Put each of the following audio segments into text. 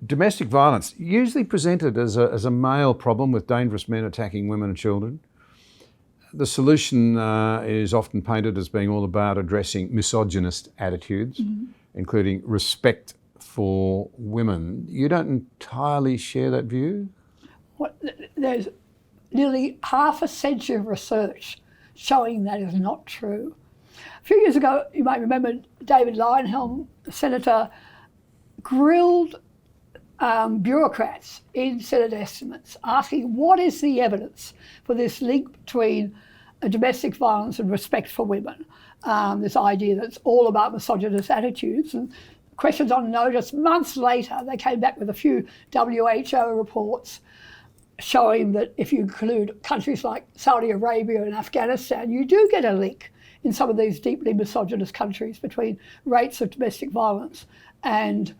Domestic violence, usually presented as a male problem with dangerous men attacking women and children. The solution is often painted as being all about addressing misogynist attitudes, including respect for women. You don't entirely share that view? There's nearly half a century of research showing that is not true. A few years ago, you might remember David Leyonhjelm, the senator, grilled bureaucrats in Senate estimates, asking what is the evidence for this link between domestic violence and respect for women, this idea that it's all about misogynist attitudes. And questions on notice, months later, they came back with a few WHO reports showing that if you include countries like Saudi Arabia and Afghanistan, you do get a link in some of these deeply misogynist countries between rates of domestic violence and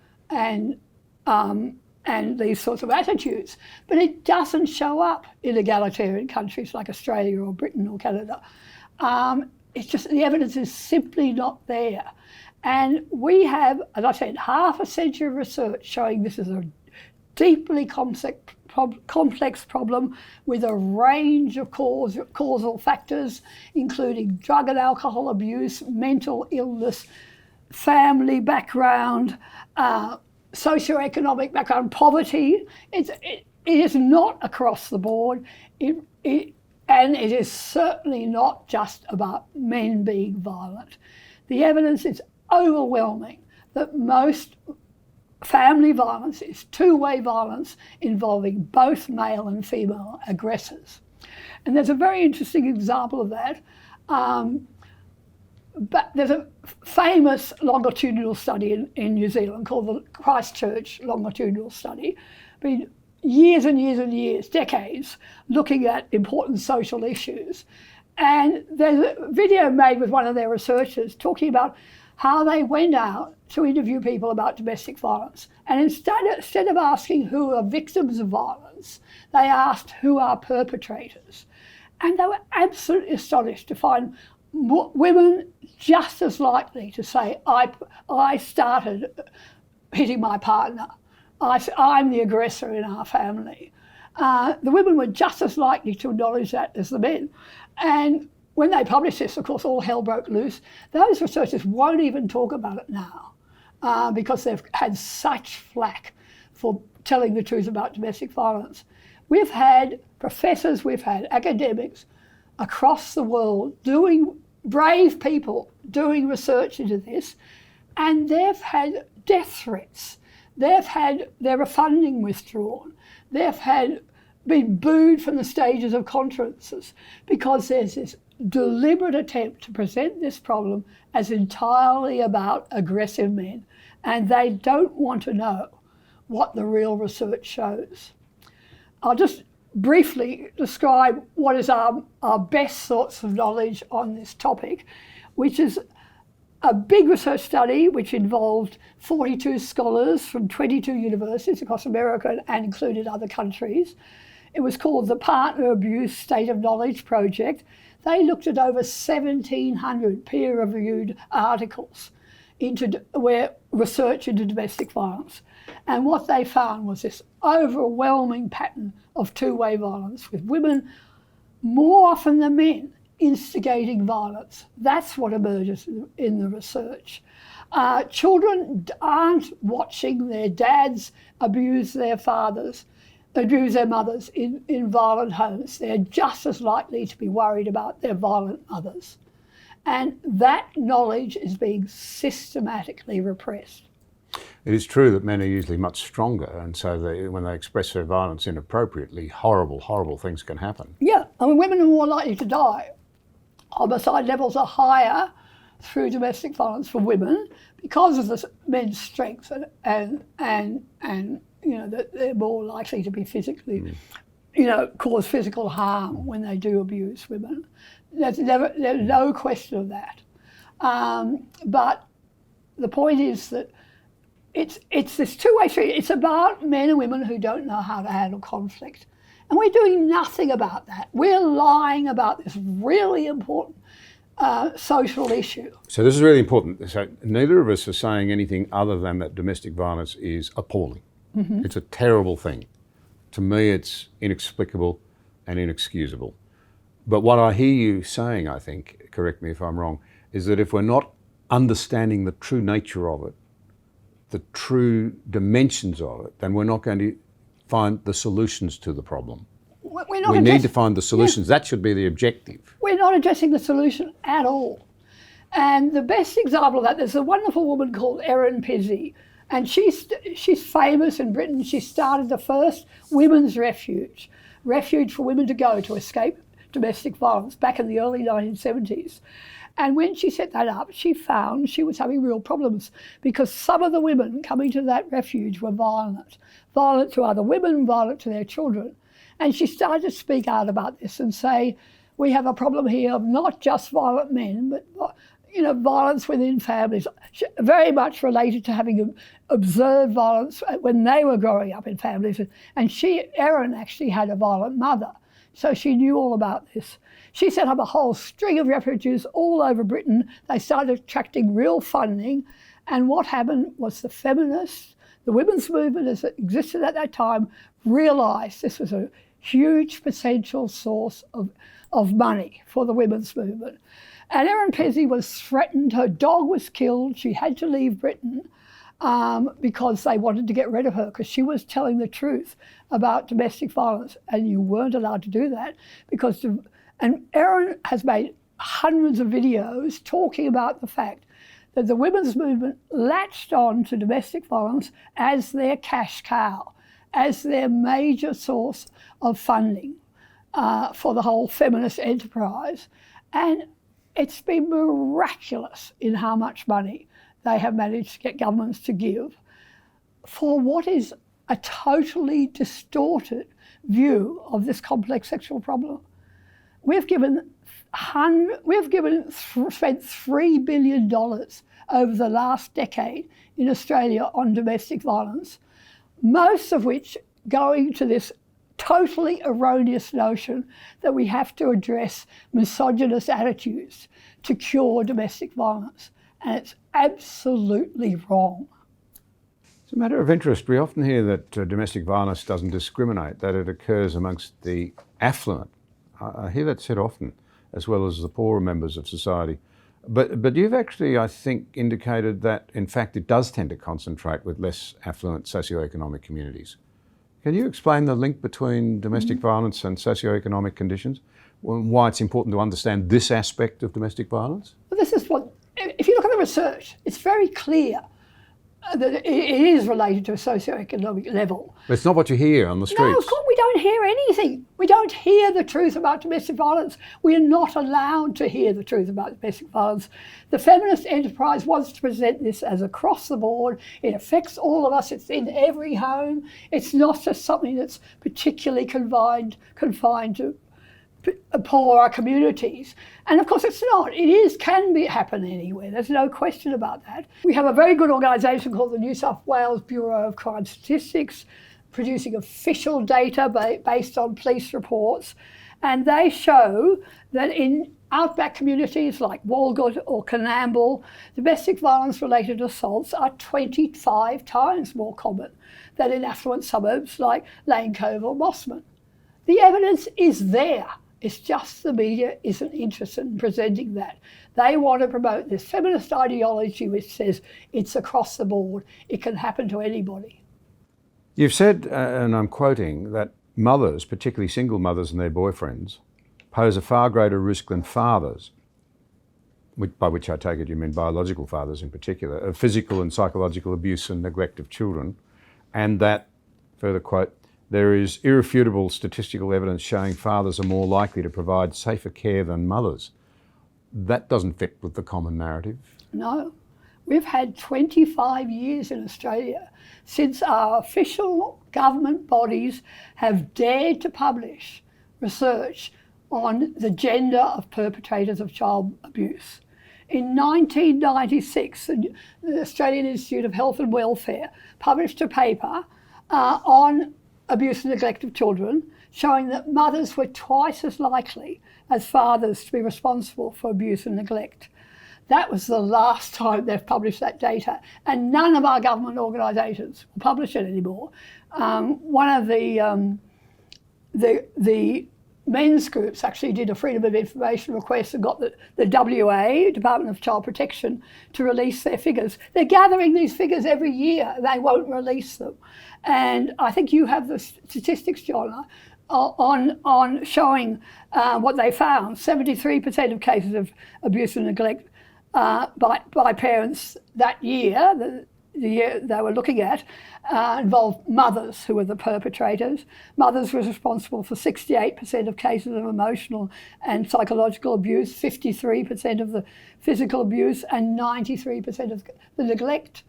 these sorts of attitudes. But it doesn't show up in egalitarian countries like Australia or Britain or Canada. It's just the evidence is simply not there. And we have, as I said, half a century of research showing this is a deeply complex problem with a range of causal factors, including drug and alcohol abuse, mental illness, family background, socioeconomic background, poverty. It is not across the board, and it is certainly not just about men being violent. The evidence is overwhelming that most family violence is two-way violence involving both male and female aggressors. And there's a very interesting example of that. But there's a famous longitudinal study in New Zealand called the Christchurch longitudinal study. Been years and years and years, decades, looking at important social issues. And there's a video made with one of their researchers talking about how they went out to interview people about domestic violence. And instead of asking who are victims of violence, they asked who are perpetrators. And they were absolutely astonished to find women just as likely to say, I started hitting my partner. I'm the aggressor in our family. The women were just as likely to acknowledge that as the men. And when they published this, of course, all hell broke loose. Those researchers won't even talk about it now because they've had such flack for telling the truth about domestic violence. We've had professors, we've had academics across the world brave people doing research into this, and they've had death threats. They've had their funding withdrawn. They've been booed from the stages of conferences because there's this deliberate attempt to present this problem as entirely about aggressive men, and they don't want to know what the real research shows. I'll just briefly describe what is our best source of knowledge on this topic, which is a big research study which involved 42 scholars from 22 universities across America and included other countries. It was called the Partner Abuse State of Knowledge Project. They looked at over 1,700 peer-reviewed articles where research into domestic violence. And what they found was this overwhelming pattern of two-way violence, with women more often than men instigating violence. That's what emerges in the research. Children aren't watching their dads abuse their mothers in violent homes. They're just as likely to be worried about their violent mothers. And that knowledge is being systematically repressed. It is true that men are usually much stronger, and so when they express their violence inappropriately, horrible, horrible things can happen. Yeah, I mean, women are more likely to die. Homicide levels are higher through domestic violence for women because of the men's strength and you know, that they're more likely to be physically, cause physical harm when they do abuse women. There's no question of that. But the point is that it's this two-way street. It's about men and women who don't know how to handle conflict. And we're doing nothing about that. We're lying about this really important social issue. So this is really important. So neither of us are saying anything other than that domestic violence is appalling. It's a terrible thing. To me, it's inexplicable and inexcusable. But what I hear you saying, I think, correct me if I'm wrong, is that if we're not understanding the true nature of it, the true dimensions of it, then we're not going to find the solutions to the problem. We need to find the solutions. That should be the objective. We're not addressing the solution at all. And the best example of that, there's a wonderful woman called Erin Pizzey, and she's famous in Britain. She started the first women's refuge for women to go to escape domestic violence back in the early 1970s. And when she set that up, she found she was having real problems because some of the women coming to that refuge were violent to other women, violent to their children. And she started to speak out about this and say, we have a problem here of not just violent men, but violence within families, very much related to having observed violence when they were growing up in families. And Erin actually had a violent mother, so she knew all about this. She set up a whole string of refuges all over Britain. They started attracting real funding, and what happened was the feminists, the women's movement as it existed at that time, realised this was a huge potential source of money for the women's movement. And Erin Pizzey was threatened, her dog was killed, she had to leave Britain because they wanted to get rid of her because she was telling the truth about domestic violence, and you weren't allowed to do that and Erin has made hundreds of videos talking about the fact that the women's movement latched on to domestic violence as their cash cow, as their major source of funding for the whole feminist enterprise. And it's been miraculous in how much money they have managed to get governments to give for what is a totally distorted view of this complex sexual problem. We've spent $3 billion over the last decade in Australia on domestic violence, most of which going to this totally erroneous notion that we have to address misogynist attitudes to cure domestic violence. And it's absolutely wrong. It's a matter of interest. We often hear that domestic violence doesn't discriminate, that it occurs amongst the affluent. I hear that said often, as well as the poorer members of society. But you've actually, I think, indicated that, in fact, it does tend to concentrate with less affluent socioeconomic communities. Can you explain the link between domestic violence and socioeconomic conditions? Why it's important to understand this aspect of domestic violence? Well, this is what, if you look at the research, it's very clear that it is related to a socioeconomic level. But it's not what you hear on the streets. No, of course we don't hear anything. We don't hear the truth about domestic violence. We are not allowed to hear the truth about domestic violence. The feminist enterprise wants to present this as across the board. It affects all of us. It's in every home. It's not just something that's particularly confined to poorer communities. And of course it's not. Can happen anywhere. There's no question about that. We have a very good organisation called the New South Wales Bureau of Crime Statistics producing official data based on police reports, and they show that in outback communities like Walgett or Coonamble, domestic violence related assaults are 25 times more common than in affluent suburbs like Lane Cove or Mossman. The evidence is there. It's just the media isn't interested in presenting that. They want to promote this feminist ideology which says it's across the board. It can happen to anybody. You've said, and I'm quoting, that mothers, particularly single mothers and their boyfriends, pose a far greater risk than fathers, by which I take it you mean biological fathers in particular, of physical and psychological abuse and neglect of children, and that, further quote, there is irrefutable statistical evidence showing fathers are more likely to provide safer care than mothers. That doesn't fit with the common narrative. No. We've had 25 years in Australia since our official government bodies have dared to publish research on the gender of perpetrators of child abuse. In 1996, the Australian Institute of Health and Welfare published a paper on abuse and neglect of children, showing that mothers were twice as likely as fathers to be responsible for abuse and neglect. That was the last time they've published that data, and none of our government organisations will publish it anymore. One of the men's groups actually did a Freedom of Information request and got the WA, Department of Child Protection, to release their figures. They're gathering these figures every year. They won't release them. And I think you have the statistics, John, on showing what they found. 73% of cases of abuse and neglect by parents that year, the year they were looking at, involved mothers who were the perpetrators. Mothers were responsible for 68% of cases of emotional and psychological abuse, 53% of the physical abuse, and 93% of the neglect.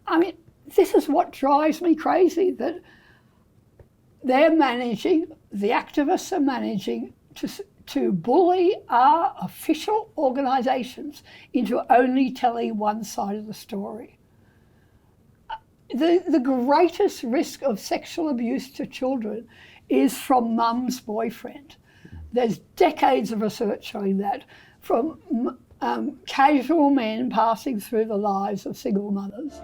I mean, this is what drives me crazy, that they're managing, the activists are managing to bully our official organisations into only telling one side of the story. The greatest risk of sexual abuse to children is from mum's boyfriend. There's decades of research showing that, from casual men passing through the lives of single mothers.